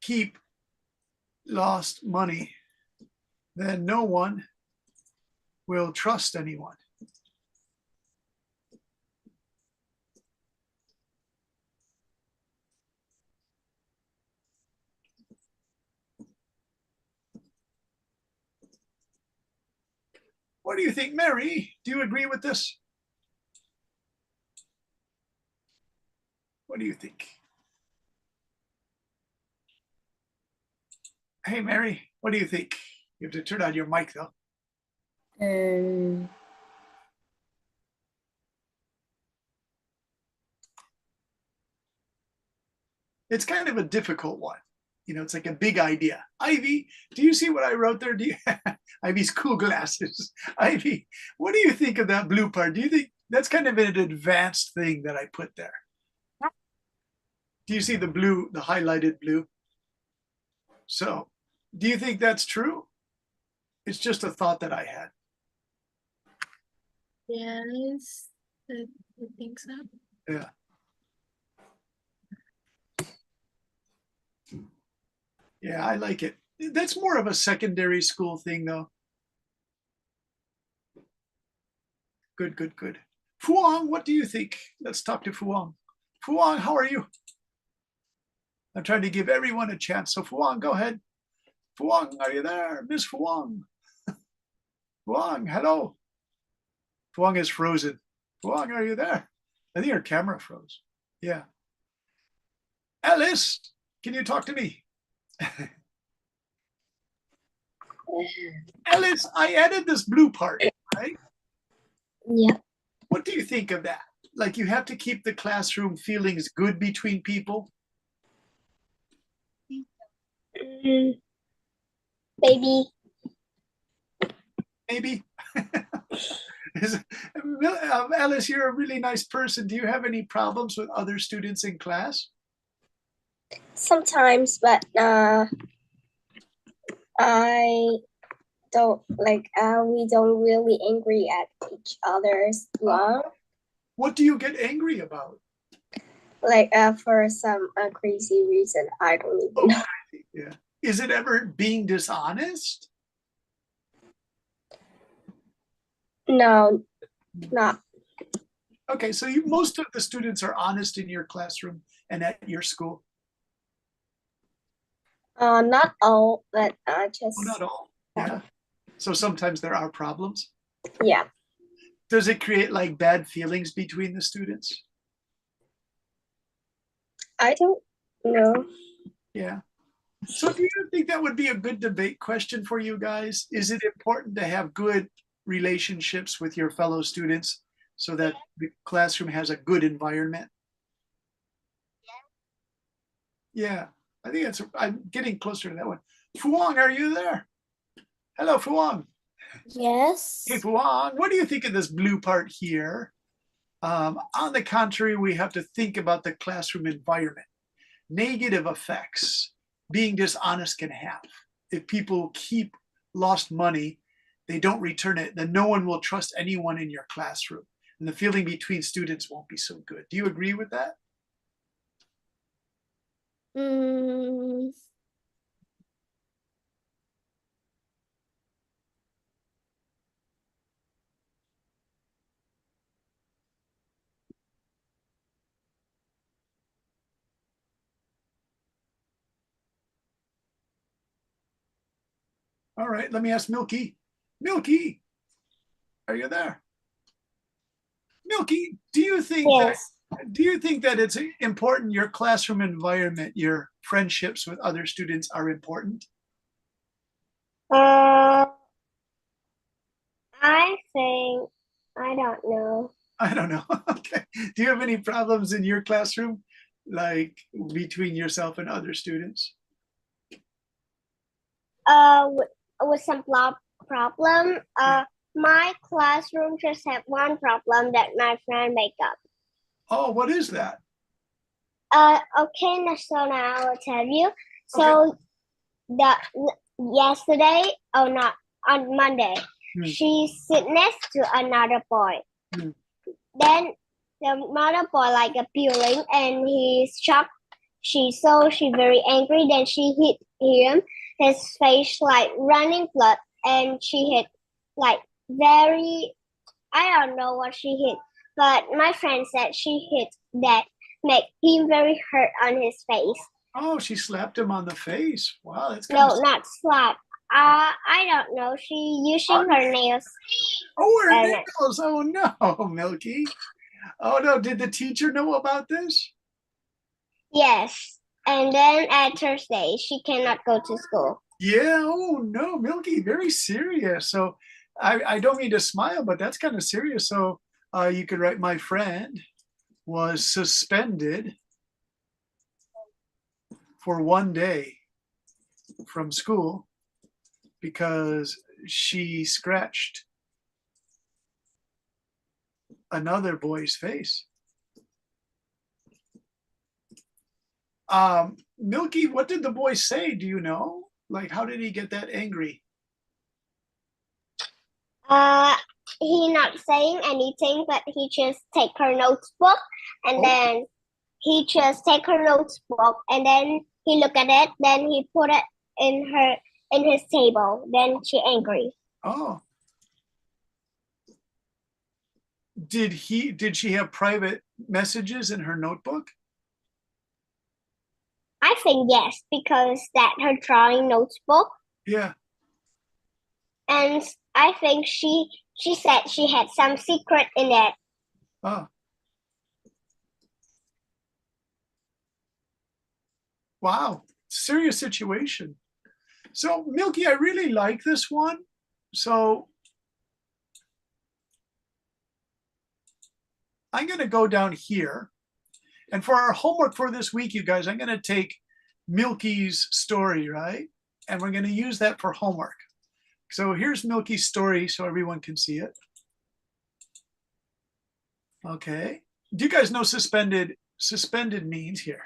keep lost money, then no one will trust anyone. What do you think, Mary? Do you agree with this? What do you think? Hey, Mary, what do you think? You have to turn on your mic, though. It's kind of a difficult one. You know, it's like a big idea. Ivy, do you see what I wrote there? Do you Ivy's cool glasses. Ivy, what do you think of that blue part? Do you think that's kind of an advanced thing that I put there? Do you see the blue, the highlighted blue? So, do you think that's true? It's just a thought that I had. Yes, I think so. Yeah. Yeah, I like it. That's more of a secondary school thing, though. Good, good, good. Fuang, what do you think? Let's talk to Fuang. Fuang, how are you? I'm trying to give everyone a chance. So Fuang, go ahead. Fuang, are you there? Miss Fuang. Fuang, hello. Fuang is frozen. Fuang, are you there? I think her camera froze. Yeah. Alice, can you talk to me? Alice, I added this blue part, right? Yeah. What do you think of that? Like, you have to keep the classroom feelings good between people. Baby. Maybe. Alice, you're a really nice person. Do you have any problems with other students in class? Sometimes, but I don't like we don't really angry at each other's long. What do you get angry about? Like for some crazy reason, I don't even know. Yeah. Is it ever being dishonest? No, not. Okay, so most of the students are honest in your classroom and at your school? Not all, but just. Oh, not all. Yeah. So sometimes there are problems. Yeah. Does it create like bad feelings between the students? I don't know. Yeah. So do you think that would be a good debate question for you guys? Is it important to have good relationships with your fellow students so that the classroom has a good environment? Yeah, I think I'm getting closer to that one. Fuang, are you there? Hello, Fuang. Yes. Hey, Fuang, what do you think of this blue part here? On the contrary, we have to think about the classroom environment. Negative effects being dishonest can have. If people keep lost money, they don't return it, then no one will trust anyone in your classroom. And the feeling between students won't be so good. Do you agree with that? All right, let me ask Milky. Milky, are you there? Milky, do you think that it's important your classroom environment, your friendships with other students are important? I think I don't know. I don't know. Okay. Do you have any problems in your classroom, like between yourself and other students? With some problem. My classroom just have one problem that my friend make up. Oh, what is that? Okay, so now I'll tell you. So yesterday, not on Monday, she sit next to another boy. Then the other boy like appealing and he's shocked. She very angry. Then she hit him. His face like running blood, and she hit like very. I don't know what she hit, but my friend said she hit that make him very hurt on his face. Oh, she slapped him on the face. Wow, that's kind No, not slap. I don't know. She using her nails. Oh, her nails. Oh no, Milky. Oh no, did the teacher know about this? Yes. And then at Thursday, she cannot go to school. Yeah, oh no, Milky, very serious. So I don't mean to smile, but that's kind of serious. So you could write, my friend was suspended for one day from school because she scratched another boy's face. Milky, what did the boy say? Do you know? Like, how did he get that angry? He not saying anything, but he just take her notebook and then he just take her notebook and then he look at it, then he put it in his table. Then she angry. Oh. Did she have private messages in her notebook? I think yes, because that her drawing notebook. Yeah. And I think she said she had some secret in it. Oh. Wow. Serious situation. So, Milky, I really like this one. So, I'm going to go down here. And for our homework for this week, you guys, I'm going to take Milky's story, right? And we're going to use that for homework. So here's Milky's story so everyone can see it. Okay. Do you guys know suspended means here?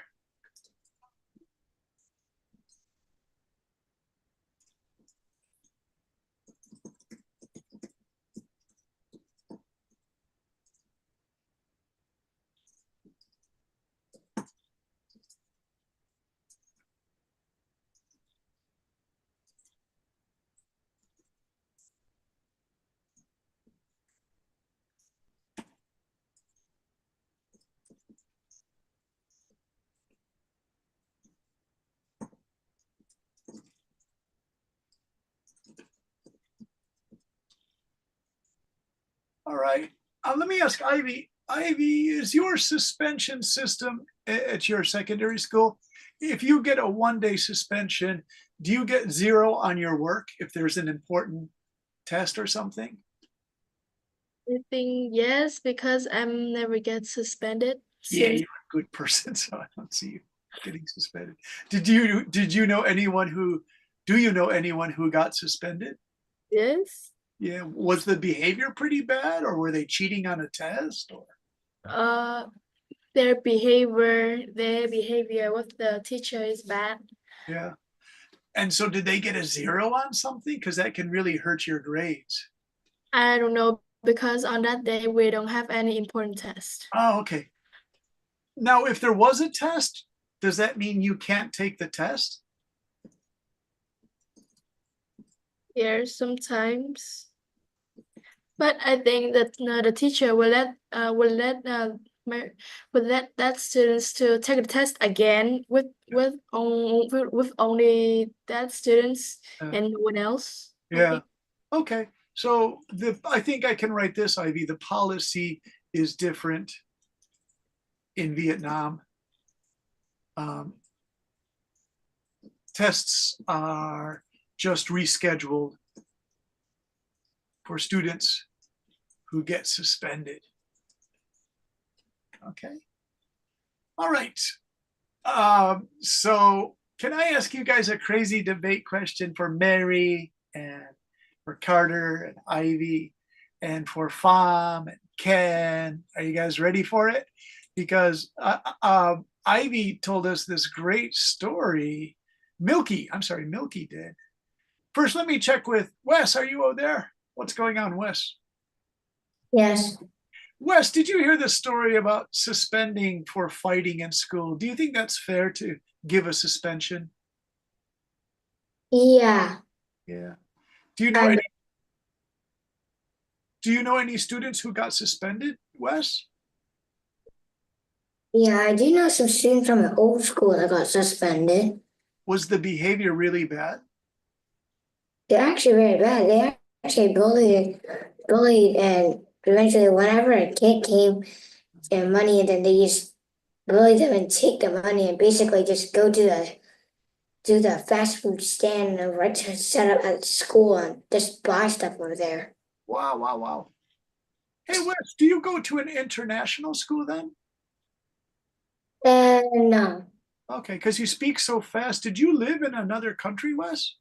All right. Let me ask Ivy. Ivy, is your suspension system at your secondary school? If you get a one-day suspension, do you get 0 on your work if there's an important test or something? I think yes, because I never get suspended. Yeah, Since you're a good person, so I don't see you getting suspended. Do you know anyone who got suspended? yes, Yeah, was the behavior pretty bad, or were they cheating on a test, or? their behavior with the teacher is bad. Yeah. And so did they get a 0 on something? Because that can really hurt your grades. I don't know, because on that day we don't have any important test. Oh, okay. Now, if there was a test, does that mean you can't take the test? Yeah, sometimes. But I think that the teacher will let that students to take the test again with only that students and no one else. I Yeah. think. Okay. So I think I can write this, Ivy. The policy is different in Vietnam. Tests are just rescheduled for students who get suspended. Okay. All right. So can I ask you guys a crazy debate question for Mary and for Carter and Ivy and for Fam and Ken? Are you guys ready for it? Because Ivy told us this great story. Milky did. First, let me check with Wes. Are you over there? What's going on, Wes? Yes. Wes, did you hear the story about suspending for fighting in school? Do you think that's fair to give a suspension? Yeah. Yeah. Do you know any students who got suspended, Wes? Yeah, I do know some students from my old school that got suspended. Was the behavior really bad? They're actually very bad. They actually bullied, and eventually, whenever a kid came and money, and then they just bully them and take the money and basically just go to the fast food stand and right to set up at school and just buy stuff over there. Wow, wow, wow. Hey, Wes, do you go to an international school then? No. Okay, because you speak so fast. Did you live in another country, Wes?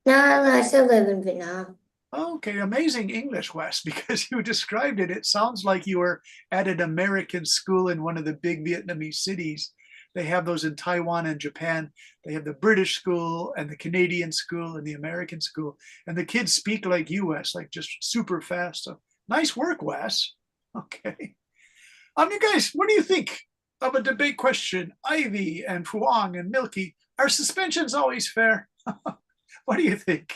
No, I still live in Vietnam. Okay, amazing English, Wes, because you described it. It sounds like you were at an American school in one of the big Vietnamese cities. They have those in Taiwan and Japan. They have the British school and the Canadian school and the American school. And the kids speak like you, Wes, like just super fast. So nice work, Wes. Okay. You guys, what do you think of a debate question? Ivy and Fuang and Milky, are suspensions always fair? What do you think?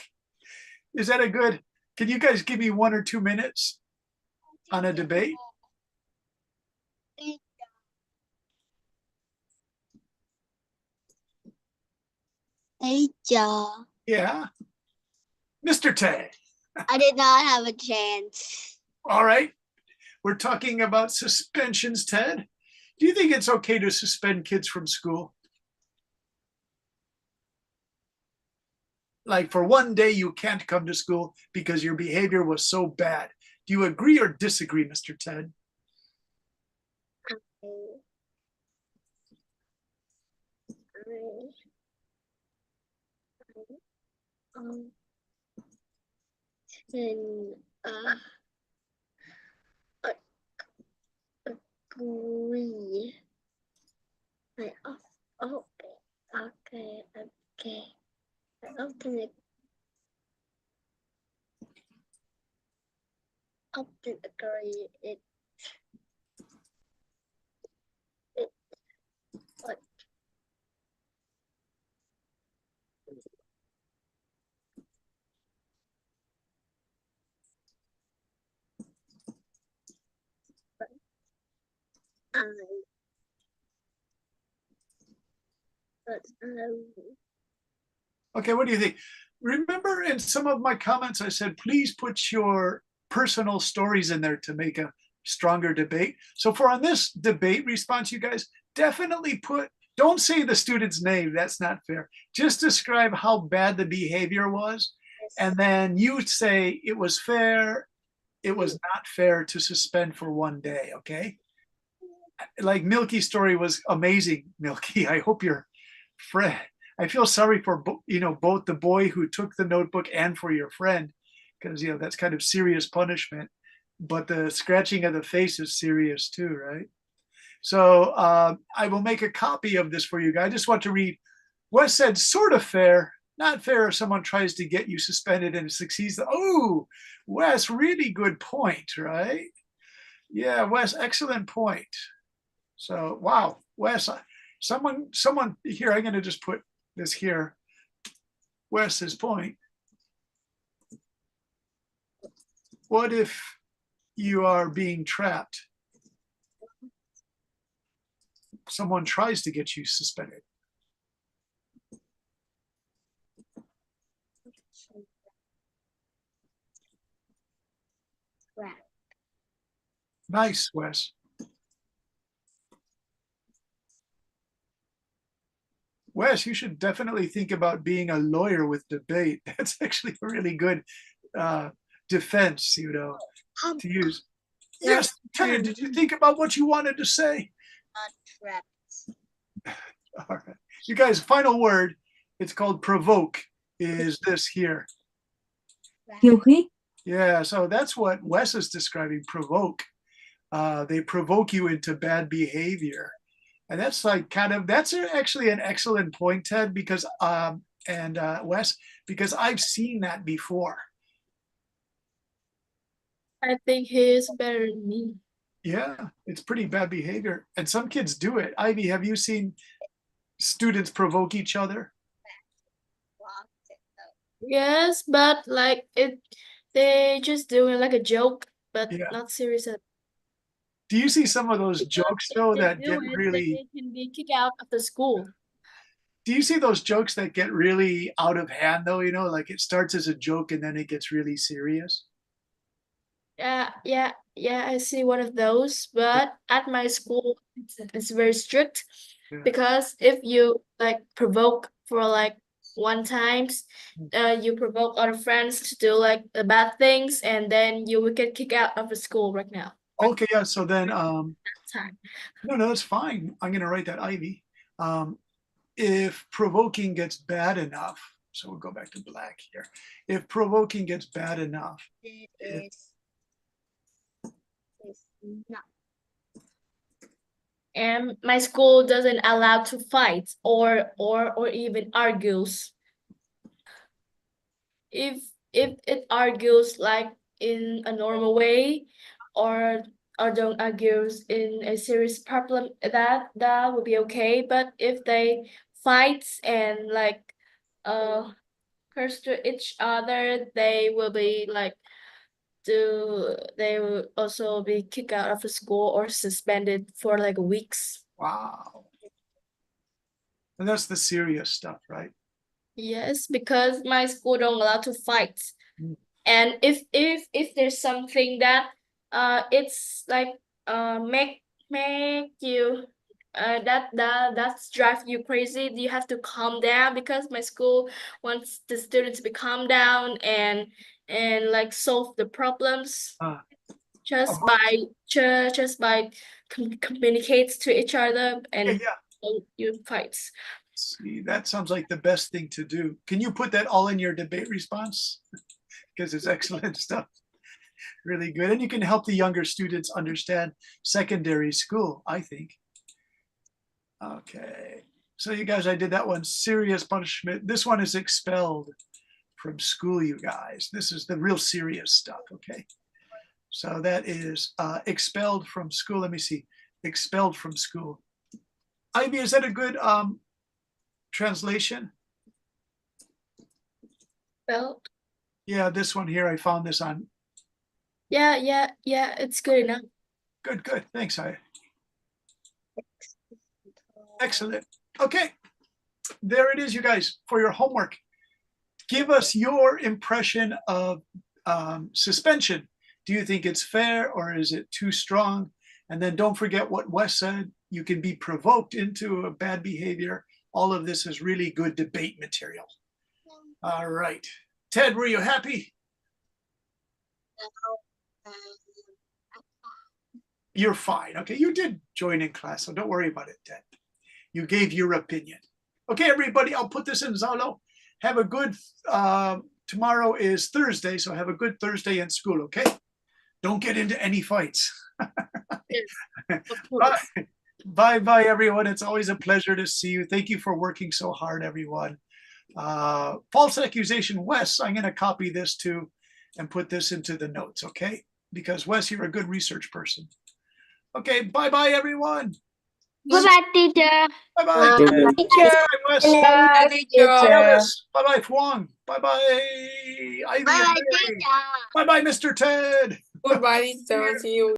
Is that a good, can you guys give me 1 or 2 minutes on a debate? Teacher, Yeah. Mr. Ted. I did not have a chance. All right. We're talking about suspensions, Ted. Do you think it's okay to suspend kids from school? Like for 1 day, you can't come to school because your behavior was so bad. Do you agree or disagree, Mr. Ted? And agree. I okay. I often agree it but I but Okay, what do you think? Remember in some of my comments, I said, please put your personal stories in there to make a stronger debate. So for on this debate response, you guys definitely put, don't say the student's name, that's not fair. Just describe how bad the behavior was. And then you say it was fair, it was not fair to suspend for 1 day, okay? Like Milky's story was amazing, Milky. I hope your friend, I feel sorry for both the boy who took the notebook and for your friend, because that's kind of serious punishment. But the scratching of the face is serious too, right? So I will make a copy of this for you guys. I just want to read. Wes said, sort of fair, not fair if someone tries to get you suspended and succeeds. Oh, Wes, really good point, right? Yeah, Wes, excellent point. So, wow, Wes, someone here, I'm going to just put this here. Wes's point. What if you are being trapped? Someone tries to get you suspended. Nice, Wes. Wes, you should definitely think about being a lawyer with debate. That's actually a really good defense, to use. Yes, Ted, did you think about what you wanted to say? not trapped. All right. You guys, final word, it's called provoke, is this here. Yeah, so that's what Wes is describing, provoke. They provoke you into bad behavior. And that's like that's actually an excellent point, Ted, because Wes, because I've seen that before. I think he is better than me. Yeah, it's pretty bad behavior. And some kids do it. Ivy, have you seen students provoke each other? Yes, but like they just doing like a joke, but Yeah. not serious. Do you see some of those jokes though that get really, they can be kicked out of the school. do you see those jokes that get really out of hand though, like it starts as a joke and then it gets really serious? Yeah, I see one of those, but at my school it's very strict. Yeah. Because if you like provoke for like 1 times, you provoke other friends to do like the bad things, and then you will get kicked out of the school right now. Okay, yeah, so then Time. no, that's fine. I'm gonna write that, Ivy. If provoking gets bad enough, so we'll go back to black here. If provoking gets bad enough, It if- is not. And my school doesn't allow to fight or even argues. If it argues like in a normal way or don't argues in a serious problem, that would be okay. But if they fight and like curse to each other, they will be like they will also be kicked out of the school or suspended for like weeks. wow. And that's the serious stuff, right? Yes, because my school don't allow to fight. Mm. And if there's something that it's like make you that's drive you crazy, you have to calm down, because my school wants the students to calm down and like solve the problems just by communicates to each other and you fights. See, that sounds like the best thing to do. Can you put that all in your debate response? Because it's excellent stuff. Really good. And you can help the younger students understand secondary school, I think. Okay. So you guys, I did that one. Serious punishment. This one is expelled from school, you guys. This is the real serious stuff, okay? So that is expelled from school. Let me see. Expelled from school. Ivy, is that a good translation? Well, yeah, this one here, I found this on. Yeah, it's good enough. Good. Thanks, I. Excellent. Okay, there it is, you guys, for your homework. Give us your impression of suspension. Do you think it's fair or is it too strong? And then don't forget what Wes said. You can be provoked into a bad behavior. All of this is really good debate material. All right. Ted, were you happy? You're fine. Okay, you did join in class, so don't worry about it, Ted. You gave your opinion. Okay, everybody, I'll put this in Zalo. Have a good, tomorrow is Thursday, so have a good Thursday in school, okay? Don't get into any fights. Bye, everyone. It's always a pleasure to see you. Thank you for working so hard, everyone. False accusation, Wes, I'm going to copy this too and put this into the notes, okay? Because Wes, you're a good research person. Okay, bye, everyone. Bye-bye, teacher. Bye-bye. Teacher. Bye, Wes. Bye, teacher. Bye, Alice. Bye-bye, Huang. Bye-bye, Ivy. Bye, teacher. Bye-bye, Mr. Ted. Goodbye, teacher. See you.